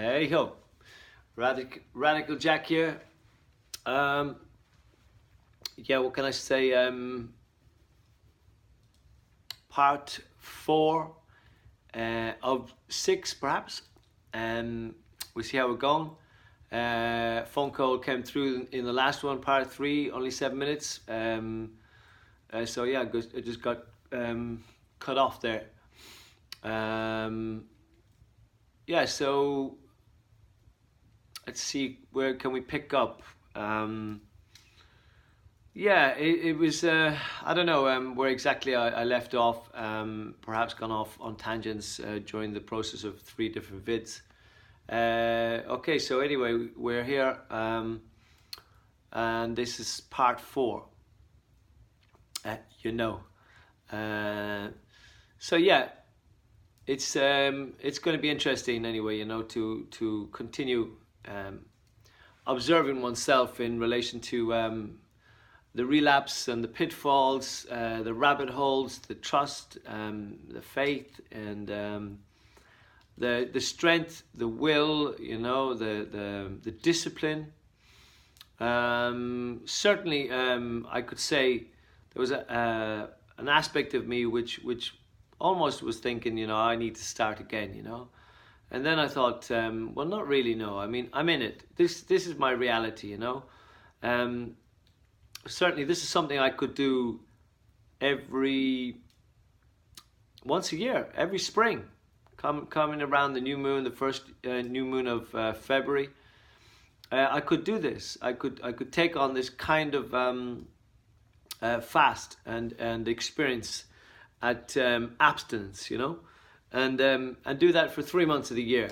Hey ho, Radical Jack here. Um, yeah, what can I say? Part four of six, perhaps. We see how we're going. Phone call came through in the last one, part three, only 7 minutes. So yeah, it just got cut off there. Um, yeah, so let's see, where can we pick up? Yeah, it was. I don't know where exactly I left off. Perhaps gone off on tangents during the process of three different vids. Okay, so anyway, we're here, and this is part four. You know, uh, so yeah, it's going to be interesting anyway. To continue observing oneself in relation to the relapse and the pitfalls, the rabbit holes, the trust, the faith, and the strength, the will. The discipline. Certainly, I could say there was an aspect of me which almost was thinking, I need to start again. And then I thought, well, not really. No, I mean, I'm in it. This is my reality. Um, Certainly, this is something I could do every once a year, every spring, coming around the new moon, the first new moon of February. I could do this. I could take on this kind of fast and experience at abstinence, and do that for 3 months of the year.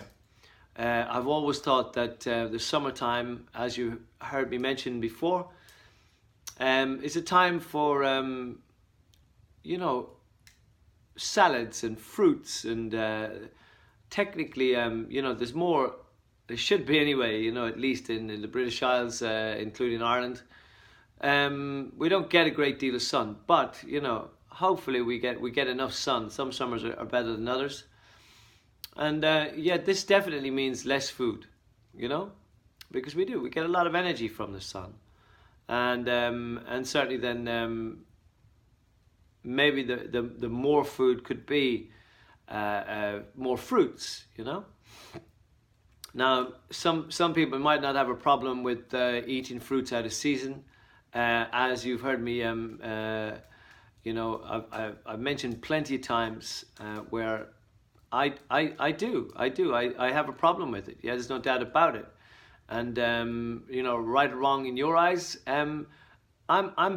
I've always thought that the summertime, as you heard me mention before, is a time for you know salads and fruits and technically there's more. There should be anyway. At least in the British Isles, including Ireland. We don't get a great deal of sun, but hopefully we get enough sun. Some summers are better than others, and yeah, this definitely means less food, you know, because we get a lot of energy from the sun, and certainly then maybe the more food could be more fruits, Now, some people might not have a problem with eating fruits out of season, as you've heard me. I've mentioned plenty of times where I have a problem with it. Yeah, there's no doubt about it. And right or wrong in your eyes, I'm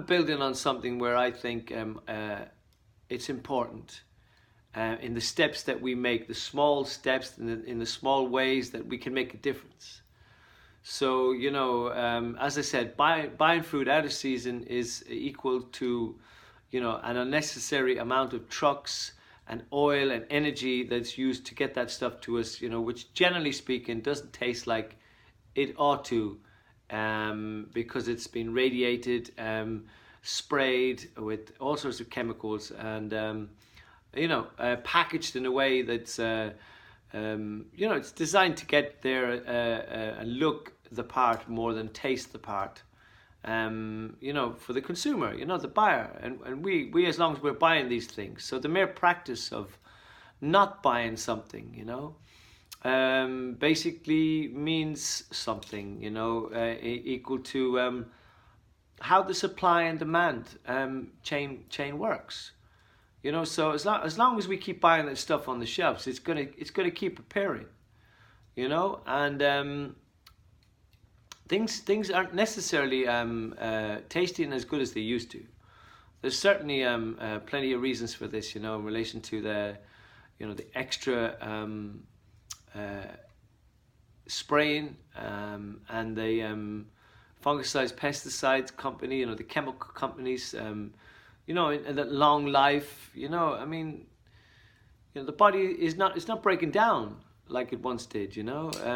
building on something where I think it's important in the steps that we make, the small steps, in the small ways that we can make a difference. So, as I said, buying food out of season is equal to, an unnecessary amount of trucks and oil and energy that's used to get that stuff to us, which generally speaking doesn't taste like it ought to, because it's been radiated, sprayed with all sorts of chemicals, and packaged in a way that's it's designed to get there and look the part more than taste the part. For the consumer, the buyer, and we as long as we're buying these things. So the mere practice of not buying something, basically means something, equal to how the supply and demand chain works. So as long as we keep buying that stuff on the shelves, it's gonna keep appearing, and things aren't necessarily tasting as good as they used to. There's certainly plenty of reasons for this, in relation to the extra spraying, and the fungicides, pesticides company, the chemical companies, and that long life, I mean, the body is not, it's not breaking down like it once did,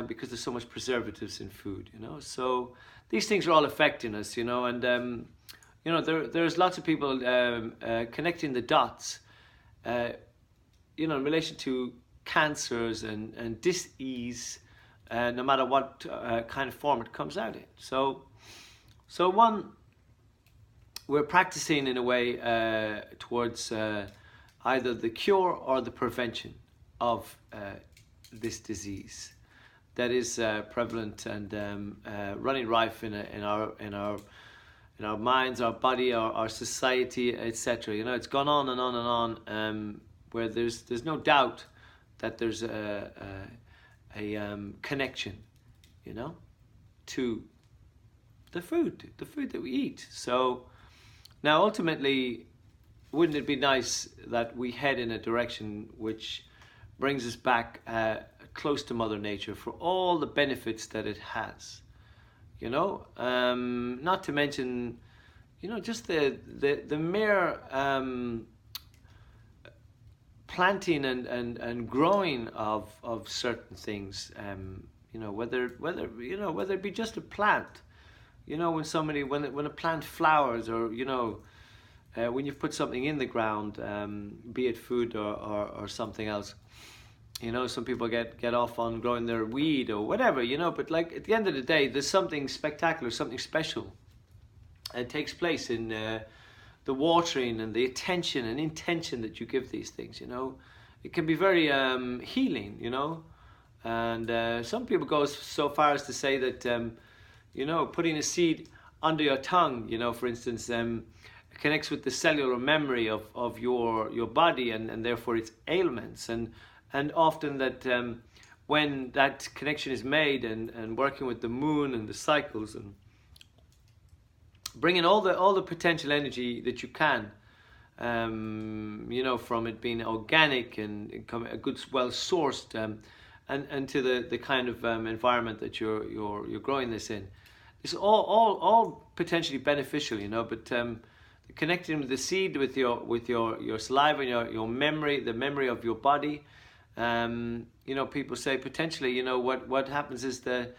because there's so much preservatives in food, So these things are all affecting us, and there's lots of people connecting the dots, in relation to cancers and dis-ease no matter what kind of form it comes out in. So one, we're practicing in a way towards either the cure or the prevention of this disease that is prevalent and running rife in our minds, our body, our society, etc. You know, it's gone on and on and on, where there's no doubt that there's a connection, you know, to the food that we eat. So now, ultimately, wouldn't it be nice that we head in a direction which brings us back close to Mother Nature for all the benefits that it has? You know, not to mention, you know, just the mere planting and growing of certain things. You know, whether it be just a plant. You know, when a plant flowers, or you know, when you put something in the ground, be it food or something else. You know, some people get off on growing their weed or whatever, you know, but like at the end of the day, there's something spectacular, something special. It takes place in the watering and the attention and intention that you give these things, you know. It can be very healing, you know. And some people go so far as to say that, you know, putting a seed under your tongue, you know, for instance, connects with the cellular memory of your body and therefore its ailments. And often that when that connection is made and working with the moon and the cycles and bringing all the potential energy that you can, you know, from it being organic and a good, well sourced, and to the kind of environment that you're growing this in, it's all potentially beneficial, you know. But connecting the seed with your saliva and your memory, the memory of your body. You know, people say potentially, you know, what happens is the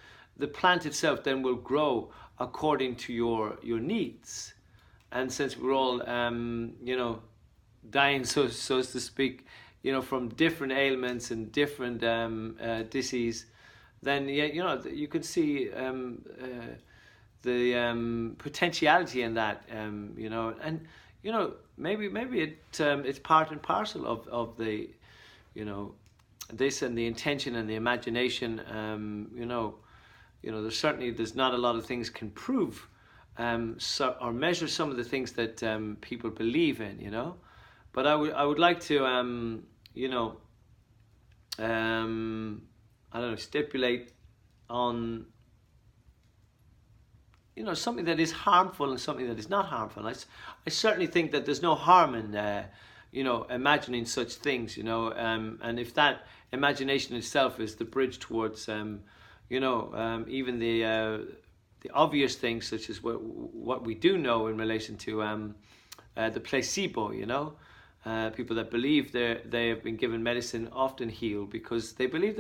plant itself then will grow according to your needs. And since we're all, you know, dying, so as to speak, you know, from different ailments and different disease, then yeah, you know, you can see the potentiality in that, you know, and you know, maybe it's part and parcel of the, you know, this and the intention and the imagination. You know, there's not a lot of things can prove or measure some of the things that people believe in, you know. But I would like to you know, I don't know, stipulate on, you know, something that is harmful and something that is not harmful. I certainly think that there's no harm in you know, imagining such things, you know, and if that imagination itself is the bridge towards, you know, even the obvious things such as what we do know in relation to the placebo, you know. People that believe they have been given medicine often heal because they believe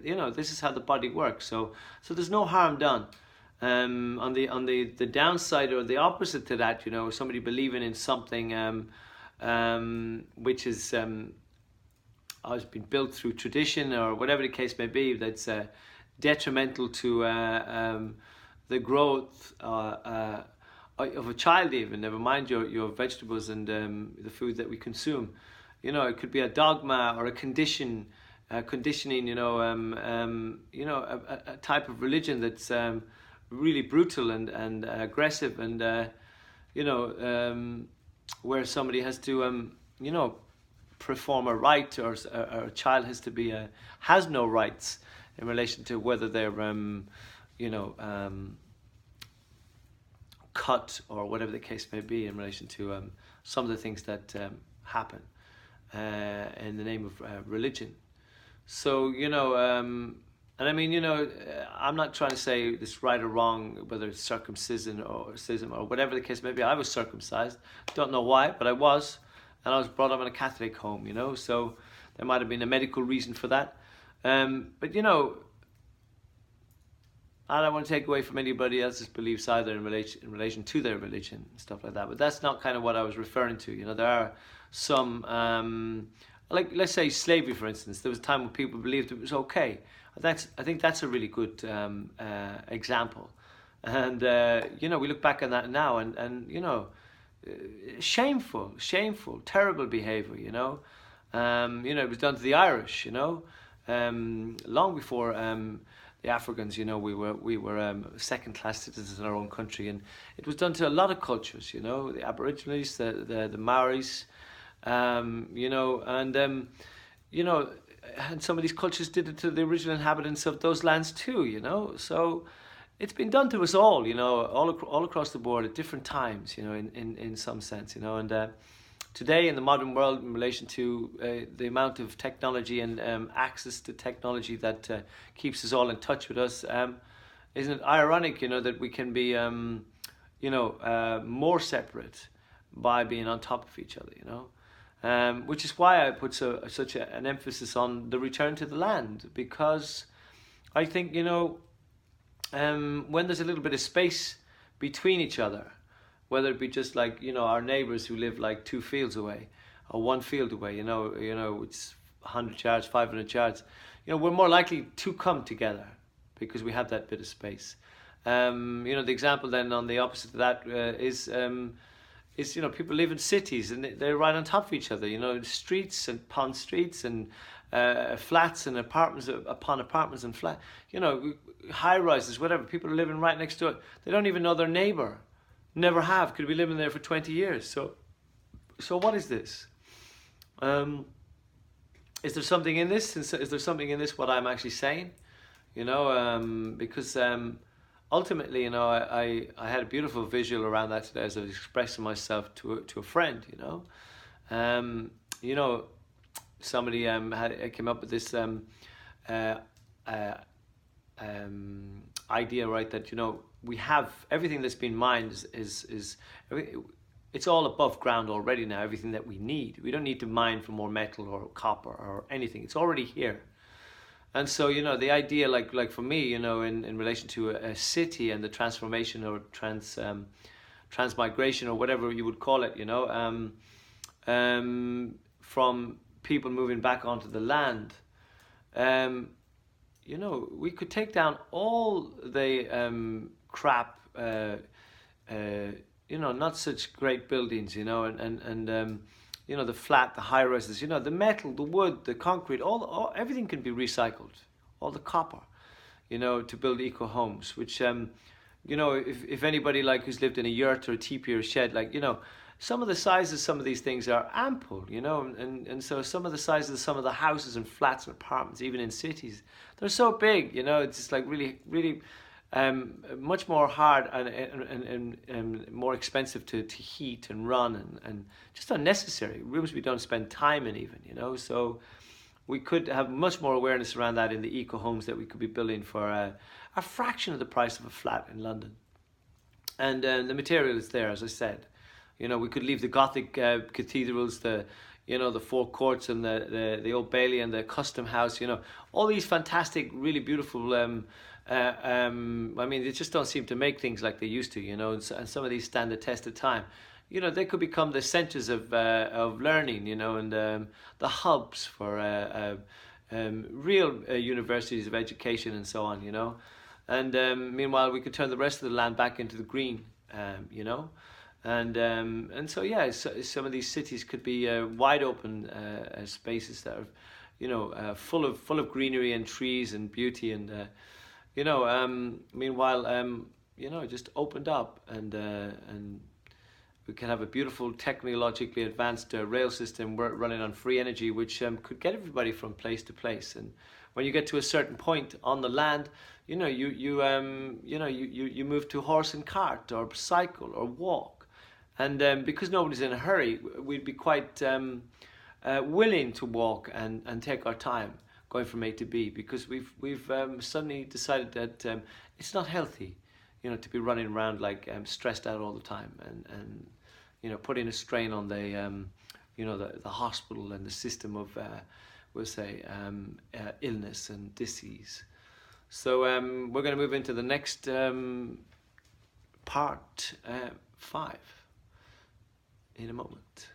you know, this is how the body works. So there's no harm done. On the downside or the opposite to that, you know, somebody believing in something which is has been built through tradition or whatever the case may be, that's detrimental to the growth of a child, even never mind your vegetables and the food that we consume. You know, it could be a dogma or a conditioning, you know, you know, a type of religion that's really brutal and aggressive, and you know, where somebody has to you know, perform a rite, or a child has no rights in relation to whether they're you know, cut or whatever the case may be in relation to some of the things that happen in the name of religion. So, you know, and I mean, you know, I'm not trying to say this right or wrong, whether it's circumcision or whatever the case may be. I was circumcised, don't know why, but I was, and I was brought up in a Catholic home, you know, so there might have been a medical reason for that. But, you know, I don't want to take away from anybody else's beliefs either in relation to their religion and stuff like that. But that's not kind of what I was referring to. You know, there are some like let's say slavery, for instance. There was a time when people believed it was okay. I think that's a really good example. And we look back on that now, and shameful, terrible behaviour. It was done to the Irish. Long before the Africans. We were second-class citizens in our own country, and it was done to a lot of cultures. The Aborigines, the Maoris, and some of these cultures did it to the original inhabitants of those lands too. So it's been done to us all, all across the board at different times, in some sense, and today in the modern world, in relation to the amount of technology and access to technology that keeps us all in touch with us, isn't it ironic, that we can be, more separate by being on top of each other, which is why I put such an emphasis on the return to the land, because I think, when there's a little bit of space between each other, whether it be just like, our neighbours who live like 2 fields away or 1 field away, it's 100 yards, 500 yards, we're more likely to come together because we have that bit of space. The example then on the opposite of that is people live in cities and they're right on top of each other, streets and upon streets and flats and apartments upon apartments and high rises, whatever. People are living right next to it. They don't even know their neighbour. Never have. Could be living there for 20 years. So what is this? Is there something in this? Is there something in this what I'm actually saying? Because ultimately, I had a beautiful visual around that today as I was expressing myself to a friend. Somebody came up with this idea, right? That we have everything that's been mined is it's all above ground already now. Everything that we need, we don't need to mine for more metal or copper or anything. It's already here. And so the idea, like for me, in relation to a city and the transformation or transmigration or whatever you would call it, from people moving back onto the land. We could take down all the crap, not such great buildings, and the flat, the high rises, the metal, the wood, the concrete, all everything can be recycled, all the copper, to build eco homes, which, if anybody who's lived in a yurt or a teepee or a shed, some of the sizes, some of these things are ample, and so some of the sizes of some of the houses and flats and apartments, even in cities, they're so big, it's just really, really much more hard and more expensive to heat and run and just unnecessary. Rooms we don't spend time in even, so we could have much more awareness around that in the eco homes that we could be building for a fraction of the price of a flat in London. And the material is there, as I said. We could leave the Gothic cathedrals, the Four Courts and the Old Bailey and the Custom House, all these fantastic, really beautiful, they just don't seem to make things like they used to, and some of these stand the test of time. They could become the centres of learning, and the hubs for real universities of education and so on, and meanwhile we could turn the rest of the land back into the green, And so some of these cities could be wide open spaces that are, full of greenery and trees and beauty, and meanwhile, just opened up, and we can have a beautiful technologically advanced rail system running on free energy, which could get everybody from place to place. And when you get to a certain point on the land, you move to horse and cart or cycle or walk. And because nobody's in a hurry, we'd be quite willing to walk and take our time going from A to B, because we've suddenly decided that it's not healthy, to be running around stressed out all the time and putting a strain on the hospital and the system of we'll say illness and disease. So we're going to move into the next part 5 in a moment.